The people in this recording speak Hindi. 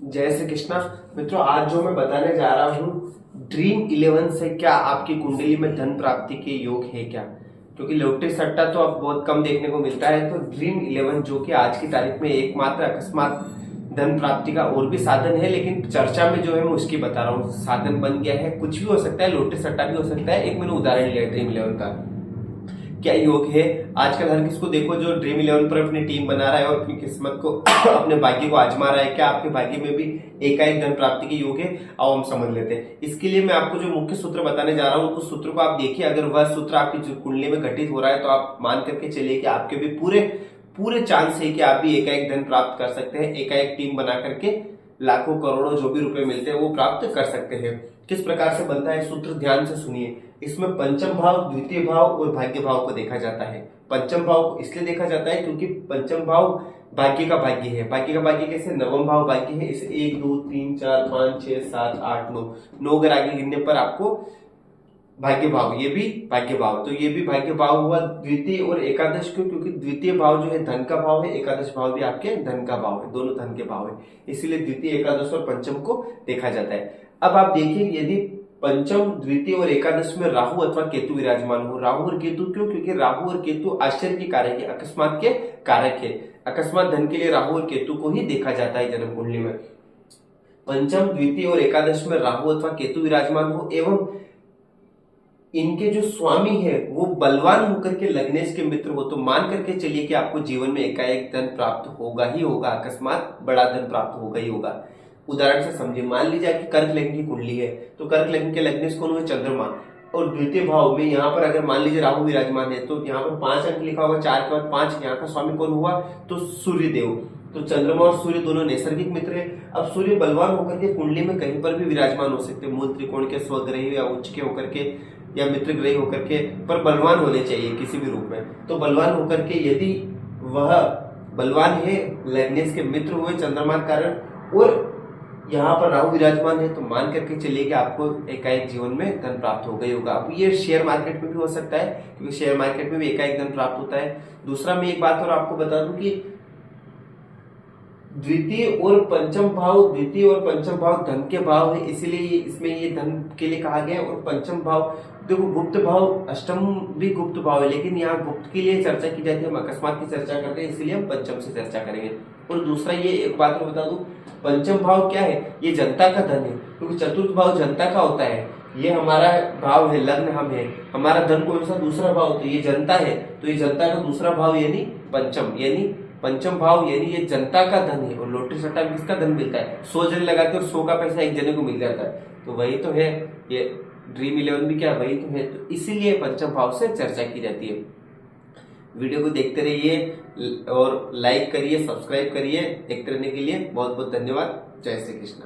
जय श्री कृष्णा। मित्रों, आज जो मैं बताने जा रहा हूँ, ड्रीम 11 से क्या आपकी कुंडली में धन प्राप्ति के योग है क्या? क्योंकि लॉटरी सट्टा तो अब बहुत कम देखने को मिलता है, तो ड्रीम 11 जो कि आज की तारीख में एकमात्र अकस्मात धन प्राप्ति का और भी साधन है, लेकिन चर्चा में जो है मैं उसकी बता रहा हूँ। साधन बन गया है, कुछ भी हो सकता है, लॉटरी सट्टा भी हो सकता है। एक मैंने उदाहरण लिया ड्रीम 11 का, क्या योग है। आजकल हर किसी को देखो जो ड्रीम 11 पर अपनी टीम बना रहा है और अपनी किस्मत को अपने भाग्य को आजमा रहा है। क्या आपके भाग्य में भी एकाएक धन प्राप्ति के योग है? आओ हम समझ लेते हैं। इसके लिए मैं आपको जो मुख्य सूत्र बताने जा रहा हूँ, उस सूत्र को आप देखिए। अगर वह सूत्र आपकी कुंडली में घटित हो रहा है तो आप मान करके चलिए कि आपके भी पूरे पूरे चांस है कि आप भी एकाएक धन प्राप्त कर सकते हैं। एकाएक टीम बना करके लाखों करोड़ों जो भी रुपए मिलते हैं वो प्राप्त कर सकते हैं। किस प्रकार से बनता है सूत्र, ध्यान से सुनिए। इसमें पंचम भाव, द्वितीय भाव और भाग्य भाव को देखा जाता है। पंचम भाव को इसलिए देखा जाता है क्योंकि पंचम भाव भाग्य का भाग्य है। भाग्य का भाग्य कैसे? नवम भाव भाग्य है। इसे 1 2 3 4 5 6 7 8 9 अगर आगे गिनने पर आपको भाग्य भाव, ये भी भाग्य भाव, तो ये भी भाग्य भाव हुआ। द्वितीय और एकादश क्यों? क्योंकि द्वितीय भाव जो है धन का भाव है, एकादश भाव भी आपके धन का भाव है, दोनों धन के भाव है। इसीलिए द्वितीय, एकादश और पंचम को देखा जाता है। अब आप देखिए, यदि पंचम, द्वितीय और एकादश में राहु अथवा केतु विराजमान हो। राहु और केतु क्यों? क्योंकि राहु और केतु आश्चर्य के कारक है, अकस्मात के कारक है। अकस्मात धन के लिए राहु और केतु को ही देखा जाता है जन्म कुंडली में। पंचम, द्वितीय और एकादश में राहु अथवा केतु विराजमान हो एवं इनके जो स्वामी है वो बलवान होकर के लग्नेश के मित्र हो, तो मान करके चलिए कि आपको जीवन में एकाएक धन प्राप्त होगा ही होगा। अकस्मात बड़ा धन प्राप्त होगा ही होगा। उदाहरण से समझिए, मान लीजिए कि कर्क लग्न की कुंडली है, तो कर्क लग्न के लग्नेश कौन हुए? चंद्रमा। और द्वितीय भाव में यहाँ पर अगर मान लीजिए राहु विराजमान है, तो यहाँ पर 5 अंक लिखा होगा, 4 के बाद 5। यहाँ का स्वामी कौन हुआ? तो सूर्य देव। तो चंद्रमा और सूर्य दोनों नैसर्गिक मित्र है। अब सूर्य बलवान होकर के कुंडली में कहीं पर भी विराजमान हो सकते हैं, मूल त्रिकोण के, स्वग्रही या उच्च के होकर के या मित्र ग्रही होकर के, पर बलवान होने चाहिए किसी भी रूप में। तो बलवान होकर के यदि वह बलवान है, लग्नेश के मित्र हुए चंद्रमा के कारण, और यहाँ पर राहु विराजमान है, तो मान करके चलिए कि आपको एकाएक जीवन में धन प्राप्त हो गई होगा। अब ये शेयर मार्केट में भी हो सकता है, क्योंकि शेयर मार्केट में भी एकाएक धन प्राप्त होता है। दूसरा, मैं एक बात और आपको बता दूं कि द्वितीय और पंचम भाव धन के भाव है, इसीलिए इसमें ये धन के लिए कहा गया है। और पंचम भाव देखो, गुप्त भाव, अष्टम भी गुप्त भाव है, लेकिन यहाँ गुप्त के लिए चर्चा की जाती है, हम अकस्मात की चर्चा करते हैं, इसलिए हम पंचम से चर्चा करेंगे। और दूसरा, ये एक बात और बता दूं, पंचम भाव क्या है? ये जनता का धन है, क्योंकि चतुर्थ भाव जनता का होता है। ये हमारा भाव है, लग्न हम है, हमारा धन कौन सा? दूसरा भाव, तो ये जनता है, तो ये जनता का दूसरा भाव यानी पंचम, यानी पंचम भाव, यानी ये जनता का धन है। और लॉटरी सट्टा में किसका धन मिलता है? 100 जने लगाते और 100 का पैसा एक जने को मिल जाता है, तो वही तो है ये ड्रीम 11 भी, क्या वही तो है। तो इसीलिए पंचम भाव से चर्चा की जाती है। वीडियो को देखते रहिए और लाइक करिए, सब्सक्राइब करिए। देखते रहने के लिए बहुत बहुत धन्यवाद। जय श्री कृष्ण।